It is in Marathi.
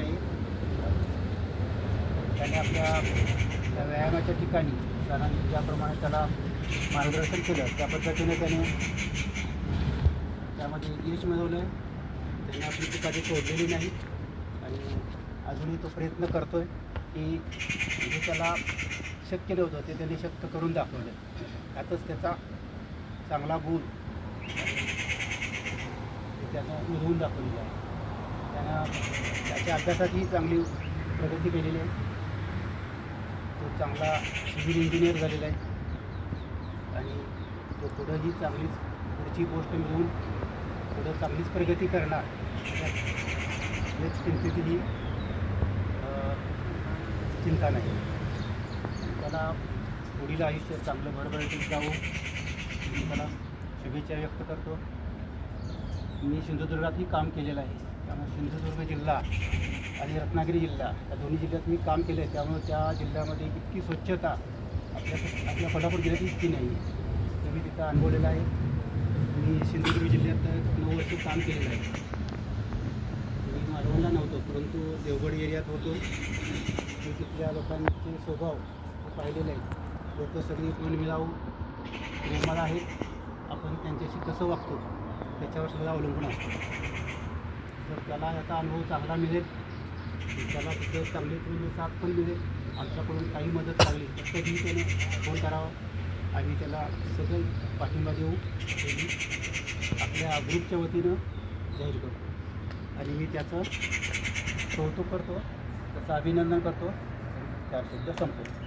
विद्यार्थी आहे. त्याने आपल्या त्या व्यायामाच्या ठिकाणी सरांनी ज्याप्रमाणे त्याला मार्गदर्शन केलं त्या पद्धतीने त्याने त्यामध्ये यश मिळवलं आहे. त्याने आपली ती कधी सोडलेली नाही आणि अजूनही तो प्रयत्न करतो आहे की जे त्याला शक्य नव्हतं ते त्याने शक्य करून दाखवलं. त्यातच त्याचा चांगला गुण त्यानं मिळवून दाखवलेला आहे. त्यानं त्याच्या अभ्यासातही चांगली प्रगती केलेली आहे. तो चांगला सिव्हिल इंजिनियर झालेला आहे आणि तो पुढंही चांगलीच पुढची पोस्ट मिळवून पुढं चांगलीच प्रगती करणार याच चिंतेतही चिंता नाही. त्याला पुढील आयुष्य चांगलं भरभराटीत जावं मी त्याला शुभेच्छा व्यक्त करतो. मी सिंधुदुर्गातही काम केलेलं आहे. त्यामुळे सिंधुदुर्ग जिल्हा आणि रत्नागिरी जिल्हा या दोन्ही जिल्ह्यात मी काम केलं आहे. त्यामुळे त्या जिल्ह्यामध्ये इतकी स्वच्छता आपल्या कोल्हापूर जिल्ह्यात इतकी नाही आहे. ते मी तिथं अनुभवलेलं आहे. मी सिंधुदुर्ग जिल्ह्यात 9 वर्ष काम केलेलं आहे. मी मालवणला नव्हतो परंतु देवगड एरियात होतो. मी तिथल्या लोकांचे स्वभाव पाहिलेले आहेत. लोक सगळी मनमिळावू प्रेमळ आहेत. आपण त्यांच्याशी कसं वागतो त्याच्यावर सुद्धा अवलंबून असतो. जर त्याला याचा अनुभव चांगला मिळेल त्याला तिथे चांगली म्हणजे साथ पण मिळेल. आमच्याकडून काही मदत लागली तर कधीही त्याने फोन करावा आणि त्याला सगळं पाठिंबा देऊ आपल्या ग्रुपच्या वतीनं जाहीर करतो आणि मी त्याचं कौतुक करतो, त्याचं अभिनंदन करतो. 4 शब्द संपतो.